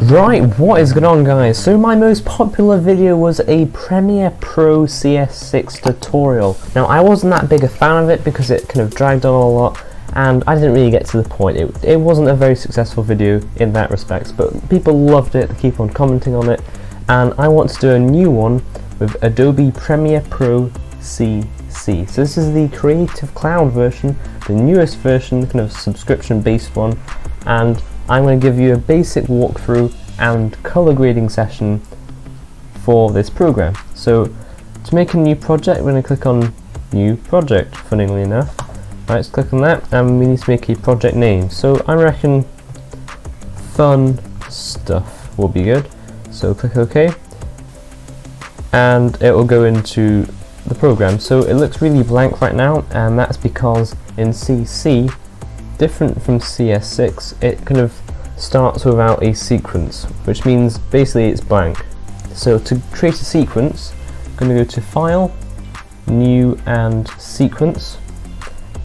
Right, what is going on, guys? So my most popular video was a Premiere Pro CS6 tutorial. Now I wasn't that big a fan of it because it kind of dragged on a lot and I didn't really get to the point. It wasn't a very successful video in that respect, but people loved it, they keep on commenting on it, and I want to do a new one with Adobe Premiere Pro CC. So this is the Creative Cloud version, the newest version, kind of subscription based one, and I'm going to give you a basic walkthrough and color grading session for this program. So to make a new project, we're going to click on New Project, funnily enough. Right, let's click on that, and we need to make a project name. So I reckon Fun Stuff will be good. So click OK, and it will go into the program. So it looks really blank right now, and that's because in CC, different from CS6, it kind of starts without a sequence, which means basically it's blank. So to create a sequence, I'm going to go to File, New and Sequence,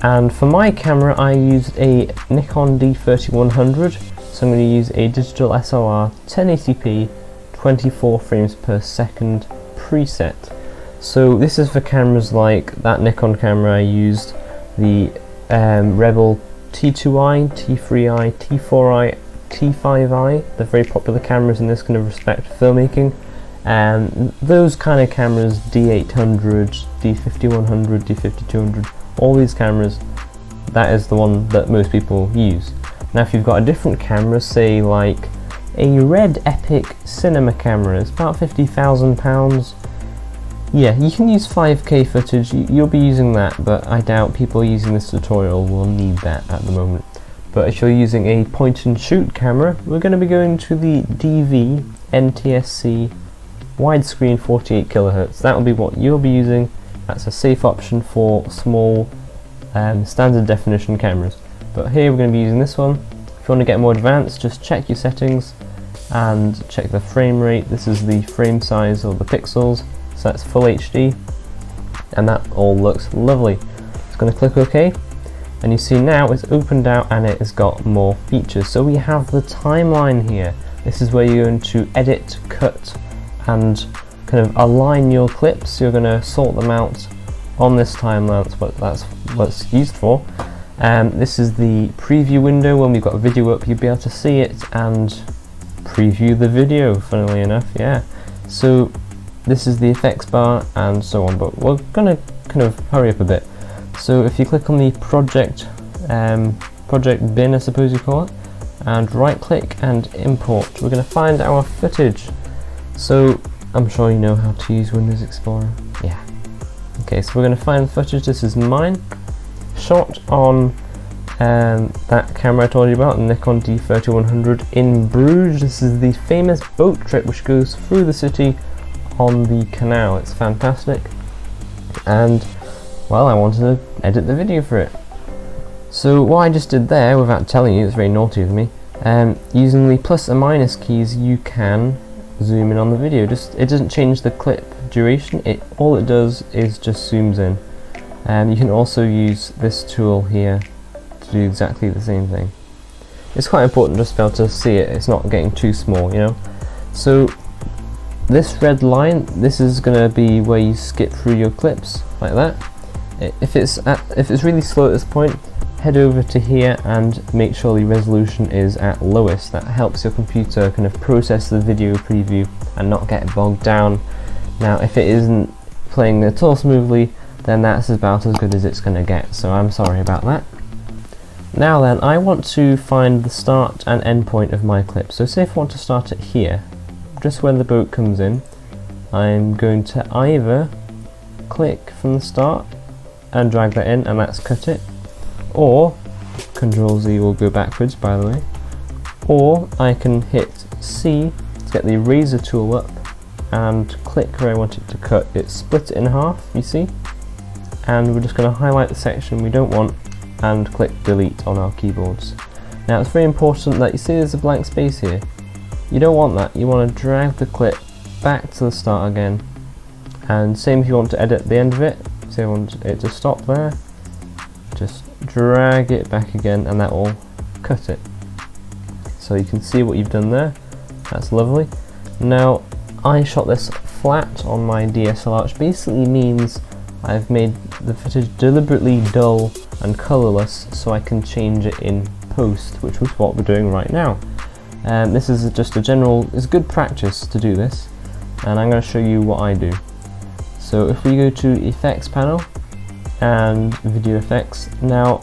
and for my camera I used a Nikon D3100, so I'm going to use a digital SLR 1080p 24 frames per second preset. So this is for cameras like that Nikon camera I used, the Rebel T2i, T3i, T4i, T5i, they're very popular cameras in this kind of respect for filmmaking, and those kind of cameras, D800, D5100, D5200, all these cameras, that is the one that most people use. Now if you've got a different camera, say like a Red Epic cinema camera, it's about £50,000, yeah, you can use 5K footage, you'll be using that, but I doubt people using this tutorial will need that at the moment. But if you're using a point and shoot camera, we're going to be going to the DV NTSC widescreen 48kHz. That will be what you'll be using. That's a safe option for small standard definition cameras. But here we're going to be using this one. If you want to get more advanced, just check your settings and check the frame rate. This is the frame size or the pixels. So that's full HD, and that all looks lovely. Just going to click OK, and you see now it's opened out and it has got more features. So we have the timeline here. This is where you're going to edit, cut, and kind of align your clips. You're going to sort them out on this timeline. That's what it's used for. This is the preview window. When we've got a video up, you'll be able to see it and preview the video, funnily enough, yeah. So this is the effects bar and so on, but we're going to kind of hurry up a bit. So if you click on the project bin, I suppose you call it, and right click and import, we're going to find our footage. So I'm sure you know how to use Windows Explorer. Yeah. Okay, so we're going to find the footage. This is mine, shot on that camera I told you about, the Nikon D3100 in Bruges. This is the famous boat trip which goes through the city on the canal. It's fantastic, and well, I wanted to edit the video for it. So what I just did there, without telling you, it's very naughty of me, using the plus and minus keys you can zoom in on the video. It doesn't change the clip duration, all it does is just zooms in. You can also use this tool here to do exactly the same thing. It's quite important just to be able to see it, it's not getting too small, you know. So this red line, this is going to be where you skip through your clips, like that. If it's really slow at this point, head over to here and make sure the resolution is at lowest. That helps your computer kind of process the video preview and not get bogged down. Now if it isn't playing at all smoothly, then that's about as good as it's going to get, so I'm sorry about that. Now then, I want to find the start and end point of my clip. So say if I want to start it here, just where the boat comes in, I'm going to either click from the start and drag that in, and that's cut it, or Control Z will go backwards, by the way, or I can hit C to get the eraser tool up and click where I want it to cut. It split it in half, you see, and we're just going to highlight the section we don't want and click delete on our keyboards. Now it's very important that you see there's a blank space here. You don't want that. You want to drag the clip back to the start again, and same if you want to edit the end of it. Say I want it to stop there, just drag it back again and that will cut it. So you can see what you've done there. That's lovely. Now, I shot this flat on my DSLR, which basically means I've made the footage deliberately dull and colourless so I can change it in post, which is what we're doing right now. This is just a general, it's good practice to do this, and I'm going to show you what I do. So if we go to Effects panel and Video Effects, now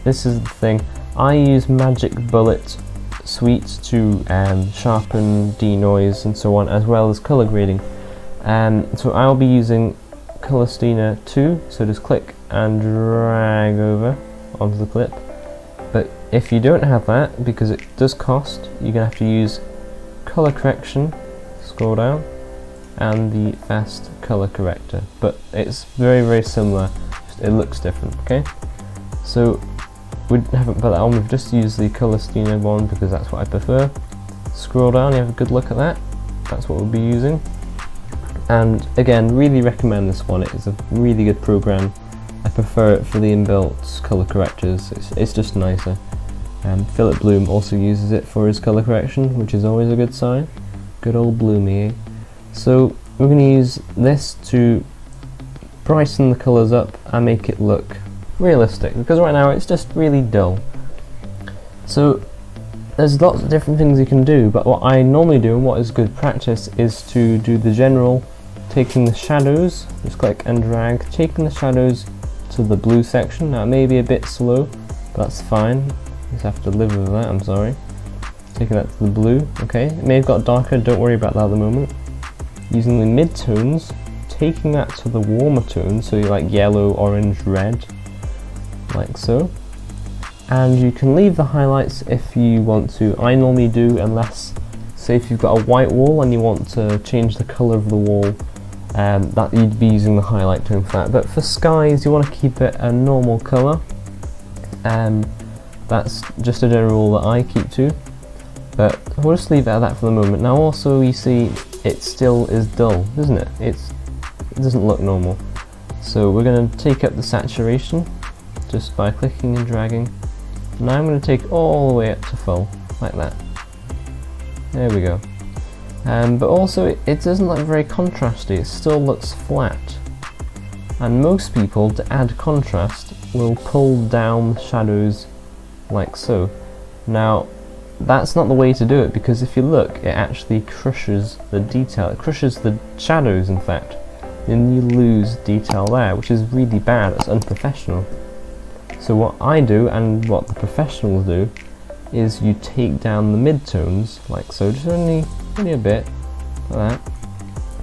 this is the thing, I use Magic Bullet Suite to sharpen, denoise and so on, as well as colour grading. So I'll be using Color Steiner 2, so just click and drag over onto the clip. But if you don't have that, because it does cost, you're going to have to use Color Correction, scroll down, and the Fast Color Corrector. But it's very, very similar, it looks different, okay? So we haven't put that on, we've just used the Color Steiner one because that's what I prefer. Scroll down, you have a good look at that, that's what we'll be using. And again, really recommend this one, it is a really good program. I prefer it for the inbuilt colour correctors, it's just nicer. Philip Bloom also uses it for his colour correction, which is always a good sign. Good old Bloomy, eh? So we're going to use this to brighten the colours up and make it look realistic, because right now it's just really dull. So there's lots of different things you can do, but what I normally do and what is good practice is to do the general, taking the shadows, just click and drag, taking the shadows to the blue section. Now it may be a bit slow, but that's fine, just have to live with that, I'm sorry. Taking that to the blue, okay, it may have got darker, don't worry about that at the moment. Using the mid-tones, taking that to the warmer tones, so you like yellow, orange, red, like so. And you can leave the highlights if you want to. I normally do, unless, say if you've got a white wall and you want to change the colour of the wall, that you'd be using the highlight tone for that. But for skies, you want to keep it a normal colour. That's just a general rule that I keep to. But we'll just leave it at that for the moment. Now also, you see, it still is dull, isn't it? It doesn't look normal. So we're going to take up the saturation just by clicking and dragging. Now I'm going to take all the way up to full, like that. There we go. But also it doesn't look very contrasty, it still looks flat. And most people, to add contrast, will pull down the shadows like so. Now that's not the way to do it, because if you look, it actually crushes the detail, it crushes the shadows in fact, and you lose detail there, which is really bad, it's unprofessional. So what I do, and what the professionals do, is you take down the mid-tones, like so, just only a bit, like that.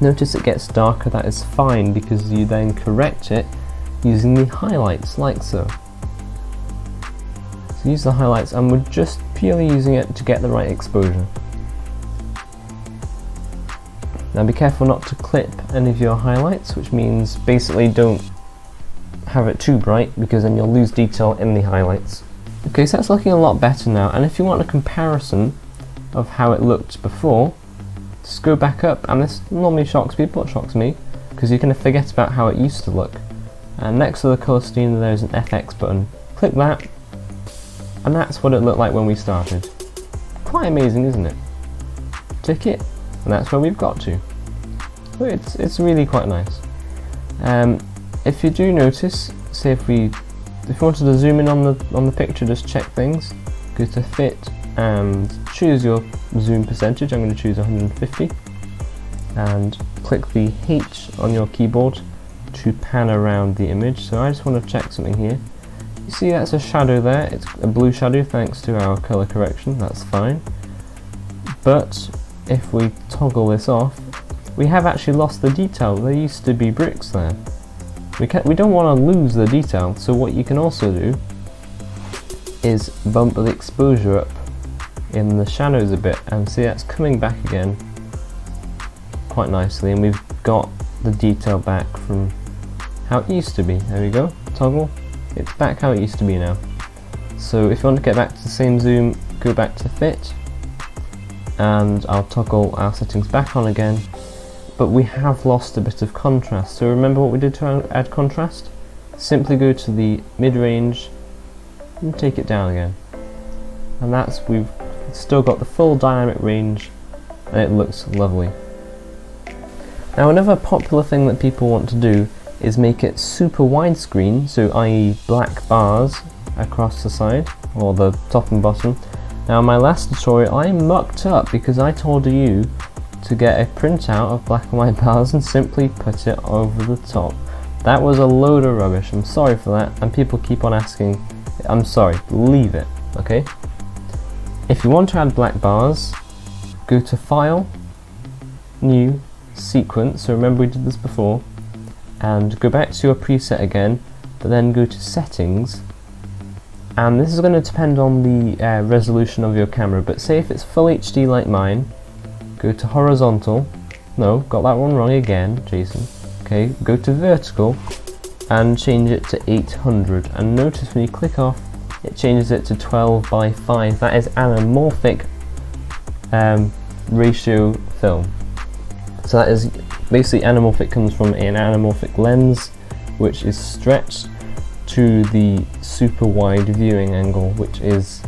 Notice it gets darker, that is fine, because you then correct it using the highlights, like so. So use the highlights, and we're just purely using it to get the right exposure. Now be careful not to clip any of your highlights, which means basically don't have it too bright, because then you'll lose detail in the highlights. Okay, so that's looking a lot better now, and if you want a comparison of how it looked before, just go back up, and this normally shocks people, it shocks me, because you're going to forget about how it used to look. And next to the colour steamer there's an FX button. Click that, and that's what it looked like when we started. Quite amazing, isn't it? Tick it, and that's where we've got to. So it's really quite nice. If you do notice, say if you wanted to zoom in on the picture, just check things, go to fit and choose your zoom percentage. I'm going to choose 150 and click the H on your keyboard to pan around the image. So I just want to check something here. You see that's a shadow there, it's a blue shadow thanks to our colour correction, that's fine. But if we toggle this off, we have actually lost the detail. There used to be bricks there. We don't want to lose the detail, so what you can also do is bump the exposure up in the shadows a bit, and see that's coming back again quite nicely, and we've got the detail back from how it used to be. There we go, toggle, it's back how it used to be now. So if you want to get back to the same zoom, go back to fit, and I'll toggle our settings back on again. But we have lost a bit of contrast, so remember what we did to add contrast? Simply go to the mid-range and take it down again. And we've still got the full dynamic range and it looks lovely. Now another popular thing that people want to do is make it super widescreen, so i.e. black bars across the side, or the top and bottom. Now in my last tutorial I mucked up because I told you to get a printout of black and white bars and simply put it over the top. That was a load of rubbish, I'm sorry for that, and people keep on asking. I'm sorry, leave it, okay? If you want to add black bars, go to File, New, Sequence, so remember we did this before, and go back to your preset again, but then go to Settings, and this is going to depend on the resolution of your camera, but say if it's Full HD like mine, go to Horizontal, no, got that one wrong again, Jason, okay, go to Vertical, and change it to 800, and notice when you click off, it changes it to 12 by 5, that is anamorphic ratio film. So that is basically anamorphic comes from an anamorphic lens which is stretched to the super wide viewing angle, which is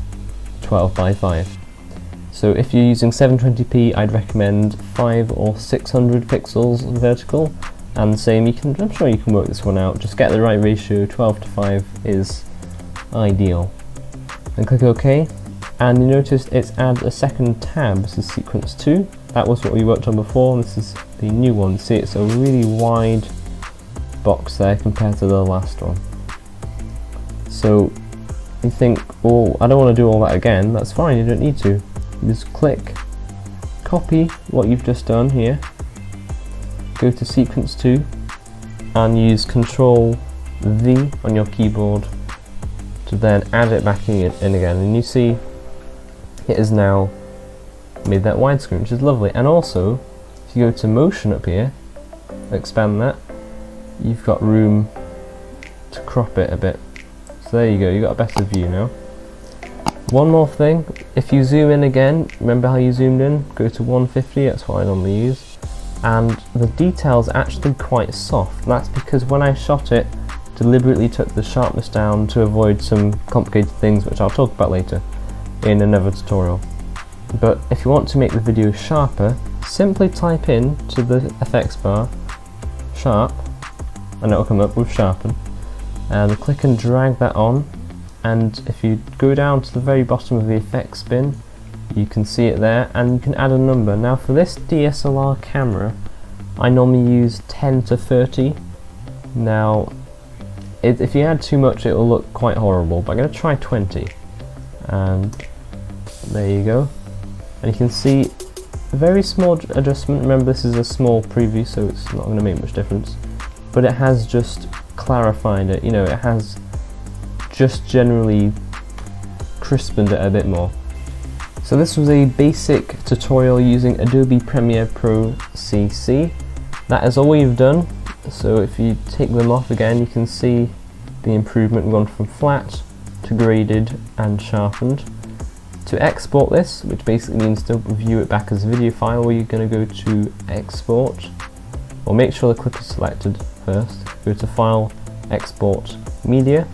12 by 5. So if you're using 720p, I'd recommend 5 or 600 pixels vertical, and the same, I'm sure you can work this one out, just get the right ratio, 12 to 5 is ideal. And click OK, and you notice it's add a second tab, this is sequence 2, that was what we worked on before, and this is the new one. See, it's a really wide box there compared to the last one. So you think, oh, I don't want to do all that again, that's fine, you don't need to. You just click, copy what you've just done here, go to sequence 2, and use Control V on your keyboard to then add it back in again, and you see it is now made that widescreen, which is lovely. And also, if you go to motion up here, expand that, you've got room to crop it a bit. So there you go, you've got a better view now. One more thing, if you zoom in again, remember how you zoomed in? Go to 150, that's what I normally use. And the detail's actually quite soft. That's because when I shot it, deliberately took the sharpness down to avoid some complicated things which I'll talk about later in another tutorial. But if you want to make the video sharper, simply type in to the effects bar sharp, and it'll come up with sharpen, and click and drag that on, and if you go down to the very bottom of the effects bin, you can see it there, and you can add a number. Now for this DSLR camera I normally use 10 to 30. Now if you add too much it will look quite horrible, but I'm going to try 20, and there you go. And you can see a very small adjustment. Remember, this is a small preview, so it's not going to make much difference, but it has just clarified it, you know, it has just generally crispened it a bit more. So this was a basic tutorial using Adobe Premiere Pro CC. That is all we've done. So if you take them off again, you can see the improvement. We've gone from flat to graded and sharpened. To export this, which basically means to view it back as a video file, you're going to go to Export, or make sure the clip is selected first. Go to File, Export, Media.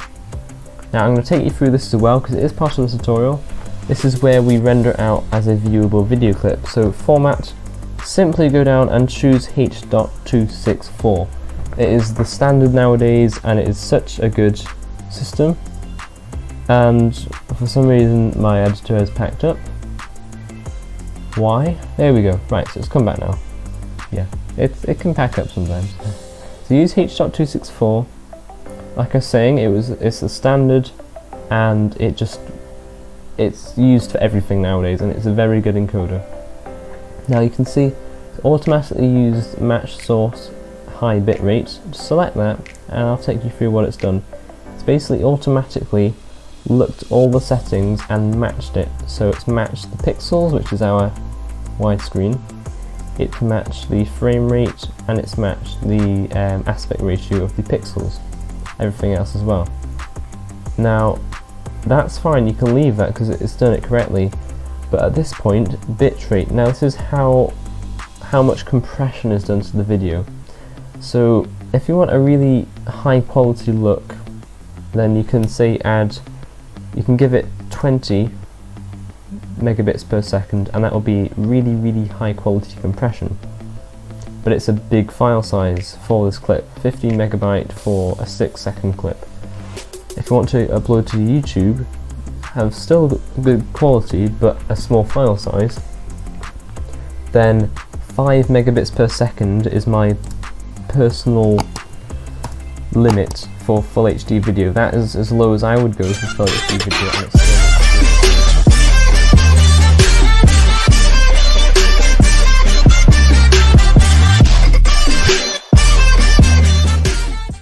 Now I'm going to take you through this as well because it is part of the tutorial. This is where we render out as a viewable video clip. So Format, simply go down and choose H.264. It is the standard nowadays and it is such a good system. And for some reason my editor has packed up. Why? There we go. Right, so it's come back now. Yeah, it can pack up sometimes. So use H.264. Like I was saying, it's a standard, and it's used for everything nowadays, and it's a very good encoder. Now you can see it's automatically used match source high bitrate. Just select that, and I'll take you through what it's done. It's basically automatically looked all the settings and matched it. So it's matched the pixels, which is our widescreen. It's matched the frame rate, and it's matched the aspect ratio of the pixels. Everything else as well. Now that's fine, you can leave that because it's done it correctly, but at this point, bitrate. Now this is how much compression is done to the video. So if you want a really high quality look, then you can say you can give it 20 megabits per second, and that will be really high quality compression. But it's a big file size for this clip, 15 megabyte for a 6-second clip. If you want to upload to YouTube, have still good quality but a small file size, then 5 megabits per second is my personal limit for full HD video. That is as low as I would go for full HD video, and it's